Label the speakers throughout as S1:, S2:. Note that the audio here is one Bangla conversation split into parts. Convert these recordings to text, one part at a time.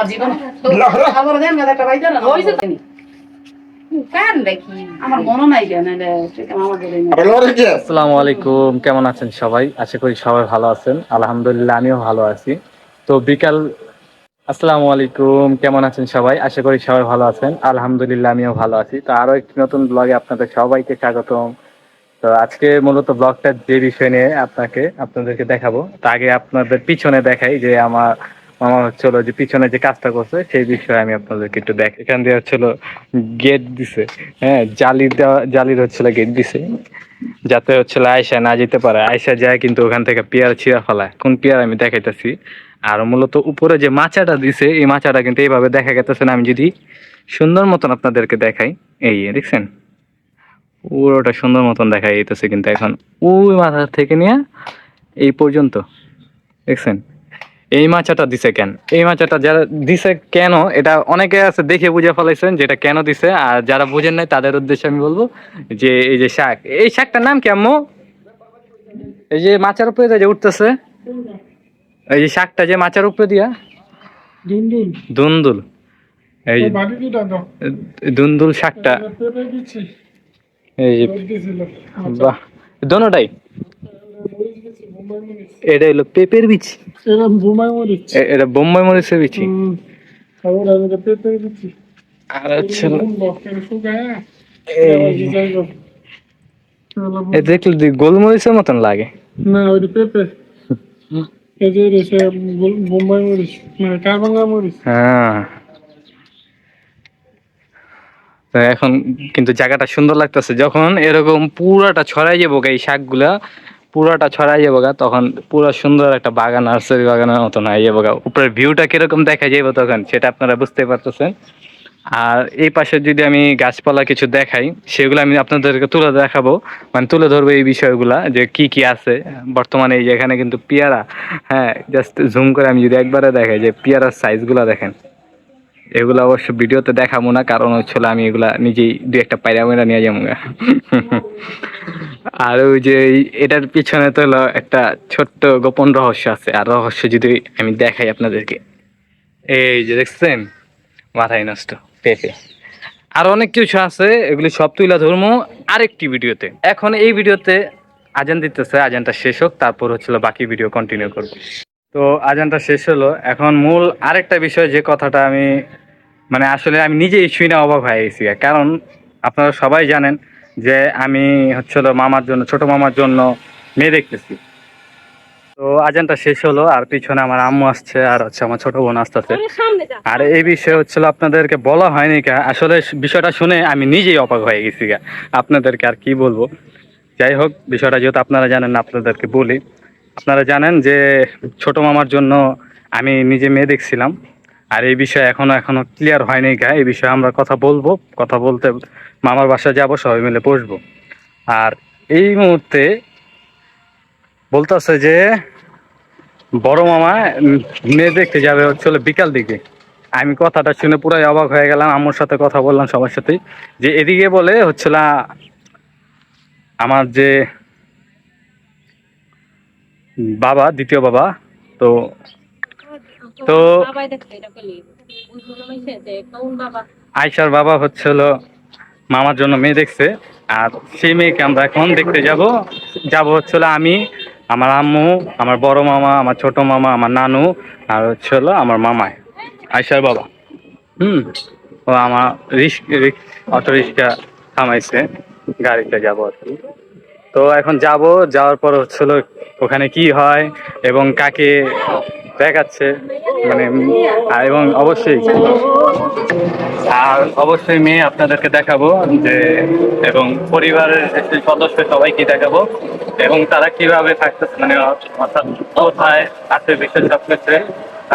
S1: আমার জীবন আমার দেন না একটা বাইদা না হইছে তো কান দেখি আমার মনে নাই কেন এটা আমার বলে
S2: আসসালামু আলাইকুম, কেমন আছেন সবাই? আশা করি সবাই ভালো আছেন। আলহামদুলিল্লাহ আমিও ভালো আছি। তো বিকাল আসসালামু আলাইকুম, কেমন আছেন সবাই? আশা করি সবাই ভালো আছেন। আলহামদুলিল্লাহ আমিও ভালো আছি। তো আরো একটি নতুন ব্লগে আপনাদের সবাইকে স্বাগতম। তো আজকে মূলত ব্লগটা যে বিষয় নিয়ে আপনাদেরকে দেখাবো, তা আগে আপনাদের পিছনে দেখাই যে আমার মামা হচ্ছিল যে পিছনে যে কাজটা করছে সেই বিষয়ে আমি আপনাদেরকে একটু দেখ। এখান দিয়ে হচ্ছিল গেট দিছে, হ্যাঁ, জালির হচ্ছিল গেট দিছে, যাতে হচ্ছিল আয়সা না যেতে পারে। আয়সা যায় কিন্তু ওখান থেকে পেয়ারা ছিঁড়া ফেলায়। কোন পেয়ারা আমি দেখাইতেছি। আর মূলত উপরে যে মাচাটা দিছে এই মাচাটা কিন্তু এইভাবে দেখা গেতেছে না। আমি যদি সুন্দর মতন আপনাদেরকে দেখাই, এই দেখছেন পুরোটা সুন্দর মতন দেখা যাইতেছে কিন্তু এখন ওই মাথা থেকে নিয়ে এই পর্যন্ত দেখছেন। এই মাচাটা দিছে কেন, এই মাচাটা যারা দিছে কেন, এটা অনেকে আছে দেখে বুঝে ফেলাইছেন যেটা কেন দিছে। আর যারা বুঝেন নাই তাদের উদ্দেশ্যে আমি বলবো যে এই যে শাক, এই শাকটার নাম কি আম্মু? এই যে মাচার উপরে যে উঠতেছে, এই যে শাকটা যে মাচার উপরে দিয়া দুন্দুল, এই দুন্দুল শাকটা, এই যে বাহ, দোনোটাই এটা হলো পেঁপের বীজ, এটা বোম্বাই মরিচের বিচি। আর হচ্ছে দেখলে গোলমরিচের মতন লাগে
S3: না, ওই পেঁপে এই যে বোম্বাই মরিচ মানে কারবাঙ্গা মরিচ।
S2: হ্যাঁ, তো এখন কিন্তু জায়গাটা সুন্দর লাগতেছে যখন এরকম পুরাটা ছড়াই যাবো এই শাকগুলা, পুরাটা ছড়াই যাবো তখন পুরো সুন্দর একটা বাগান, নার্সারি বাগানের মতন হয়ে যাবো। উপরের ভিউটা কিরকম দেখা যাবে তখন সেটা আপনারা বুঝতে পারতেছেন। আর এই পাশে যদি আমি গাছপালা কিছু দেখাই সেগুলো আমি আপনাদেরকে তুলে দেখাবো, মানে তুলে ধরবো এই বিষয়গুলা যে কি কি আছে বর্তমানে। এই যে এখানে কিন্তু পেয়ারা, হ্যাঁ, জাস্ট জুম করে আমি যদি একবারে দেখাই যে পেয়ারার সাইজগুলা দেখেন। এগুলো অবশ্য ভিডিওতে দেখাবো না, কারণ হচ্ছিল আমি এগুলা নিজেই দু একটা পায়রা মেরা নিয়ে যাবো। আর ওই যে এটার পিছনে তো হলো একটা ছোট্ট গোপন রহস্য আছে। আর রহস্য যদি আমি দেখাই আপনাদেরকে, এই যে দেখছেন মাথায় নষ্ট পেঁপে, আর অনেক কিছু আছে, এগুলি সব তুইলা ধরবো আরেকটি ভিডিওতে। এখন এই ভিডিওতে আজান দিতেছে, আজানটা শেষ হোক তারপর হচ্ছিল বাকি ভিডিও কন্টিনিউ করবো। তো আজানটা শেষ হলো, এখন মূল আরেকটা বিষয় যে কথাটা আমি মানে আসলে আমি নিজেই শুনে অবাক হয়ে গেছি। কারণ আপনারা সবাই জানেন যে আমি হচ্ছিল মামার জন্য, ছোট মামার জন্য মেয়ে দেখতেছি। তো আজানটা শেষ হলো আর পিছনে আমার আম্মু আসছে আর হচ্ছে আমার ছোট বোন আসতেছে। আর এই বিষয়ে হচ্ছিল আপনাদেরকে বলা হয়নি কা, আসলে বিষয়টা শুনে আমি নিজেই অবাক হয়ে গেছি গা। আপনাদেরকে আর কি বলবো। যাই হোক, বিষয়টা যেহেতু আপনারা জানেন আপনাদেরকে বলি। আপনারা জানেন যে ছোট মামার জন্য আমি নিজে মেয়ে দেখছিলাম। আর এই বিষয়ে এখনো ক্লিয়ার হয়নি গা। এই বিষয়ে আমরা কথা বলবো, কথা বলতে মামার বাসায় যাব, সবাই মিলে বসবো। আর এই মুহূর্তে বলতেছে যে বড় মামা মেয়ে দেখতে যাবে হচ্ছিল বিকাল দিকে। আমি কথাটা শুনে পুরাই অবাক হয়ে গেলাম। আম্মুর সাথে কথা বললাম সবার সাথেই, যে এদিকে বলে হচ্ছিল আমার যে বাবা, দ্বিতীয় বাবা, তো তো আয়সার বাবা হচ্ছিল মামার জন্য মেয়ে দেখছে। আর সেই মেয়েকে আমরা এখন দেখতে যাব হচ্ছিল আমি, আমার আম্মু, আমার বড় মামা, আমার ছোট মামা, আমার নানু, আর হচ্ছিল আমার মামায় আয়সার বাবা। ও আমার অটো রিক্সা থামাইছে, গাড়িতে যাবো আর কি। তো এখন যাওয়ার পর হচ্ছিল ওখানে কি হয় এবং কাকে দেখাচ্ছে, মানে এবং অবশ্যই মেয়ে আপনাদেরকে দেখাবো যে, এবং পরিবারের যে সদস্য সবাইকে দেখাবো এবং তারা কিভাবে থাকতেছে, মানে অর্থাৎ কোথায় আছে বিশেষ সবকিছু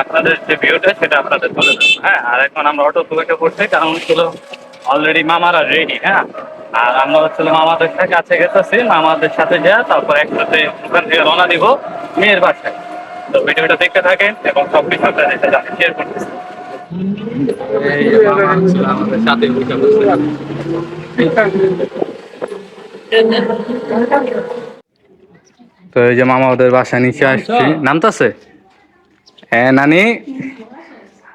S2: আপনাদের যে ভিউটা সেটা আপনাদের তুলে দেবো। হ্যাঁ, আর এখন আমরা অটো তুলে করছি কারণ হচ্ছিল অলরেডি মামারা রেডি। হ্যাঁ, আর আমরা হচ্ছিল মামাদের কাছে গেতেছি, মামাদের সাথে যা তারপর একসাথে ওখান থেকে রওনা দিব মেয়ের বাসায়। তো ভিডিওটা দেখতে থাকেন এবং সব কিছু আপনাদের সাথে শেয়ার করতেছি। আমাদের সাথে তো এই যে মামা ওদের বাসা নিচে আসছি, নামতাছে। হ্যাঁ নানি,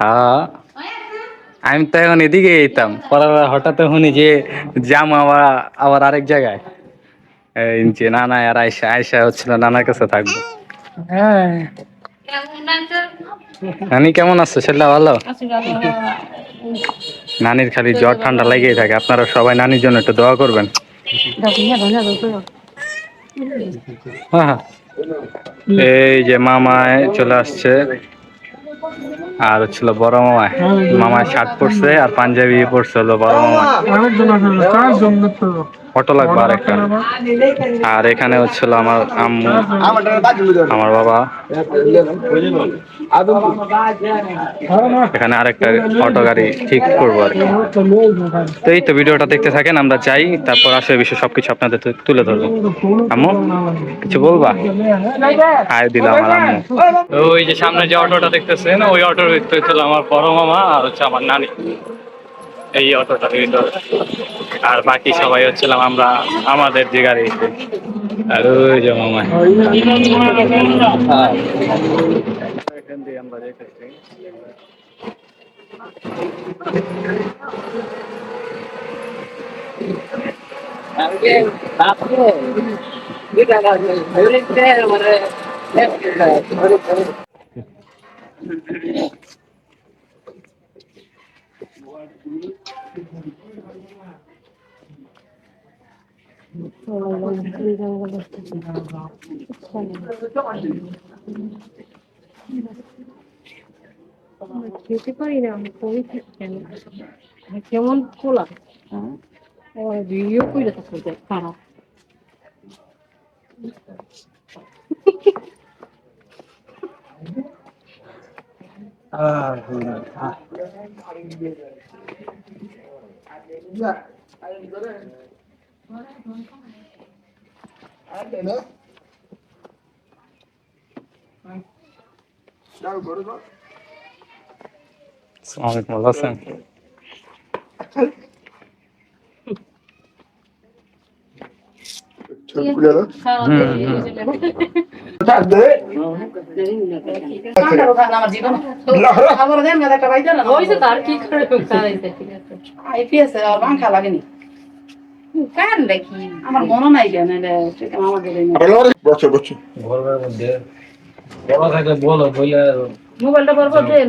S2: হ্যাঁ, আমি তো এখন এদিকে যেতাম, পরে হঠাৎ শুনি যে যাম আবার আবার আরেক জায়গায়। এই যে নানা আর আয়সা আয়সা হচ্ছিল নানার কাছে থাকবো।
S3: হ্যাঁ
S2: নানি কেমন আছে? সেটা ভালো। নানির খালি জ্বর ঠান্ডা লেগেই থাকে, আপনারা সবাই নানির জন্য একটু দোয়া করবেন। হ্যাঁ হ্যাঁ, এই যে মামায় চলে আসছে, আর হচ্ছিল বড় মামায়। মামায় শার্ট পরছে আর পাঞ্জাবি পরছে হলো বড় মামা।
S3: আরেকজন আছে, চারজন দেখতে হবে।
S2: অটো লাগবে আরেকটা। আর এখানে হচ্ছিল আমার আম্মু, আমার বাবা, এখানে আরেকটা অটো গাড়ি ঠিক করবো আর কি। তো এই তো ভিডিওটা দেখতে থাকেন, আমরা যাই, তারপর আসলে বিষয় সবকিছু আপনাদের তুলে ধরবো। আম্মু কিছু বলবা? আয় দিলাম আমার আম্মু। ওই যে সামনে যে অটোটা দেখতেছেন, ওই অটোর ভিতরে ছিল আমার বড় মামা আর হচ্ছে আমার নানি, এই অটোটা ভিতর। আর বাকি সবাই হচ্ছিলাম আমরা আমাদের যে গাড়িতে। আর ওই যে মামা এখান দিয়ে আমরা দেখেছি।
S4: খেতে পারি না আমি, কই কেন কেমন খোলা ভিডিও করে থাকতে খারাপ।
S2: আসসালামু আলাইকুম, ভালো আছেন?
S1: আমার জীবন খাবার দেন না, একটা পাইতে না
S4: হয়েছে তার কি করে খারাইছে, ঠিক আছে
S1: আইপিএস আর পাঙ্খা লাগেনি। কারণ দেখি আমার মনে নাই কেন আমাদের
S2: ঘরের মধ্যে বড় থাকলে বলো, বলে
S4: মোবাইলটা বরবার দেন।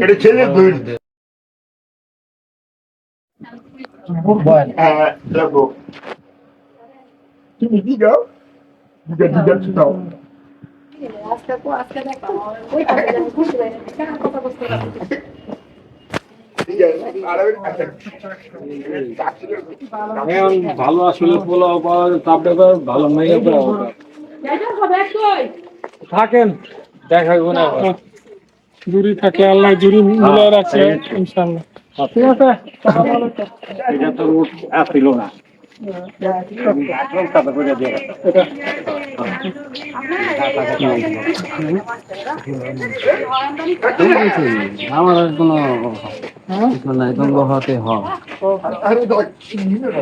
S1: আজকে দেখো ওই কথা বলতে
S3: ভালো আসলে পোলাও পাওয়া তাপটা ভালো মেয়ে
S2: থাকেন, দেখাবো না।
S3: জুড়ি থাকে, আল্লাহ জুড়ি মিলে রাখছে ইনশাআল্লাহ। ঠিক আছে,
S2: এটা তো রোড আসছিল না। আমার কোনো নাই, তুমি হতে হয়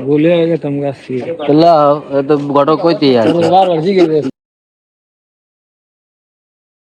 S2: বলে গেতাম গাছ তো গটক কইতে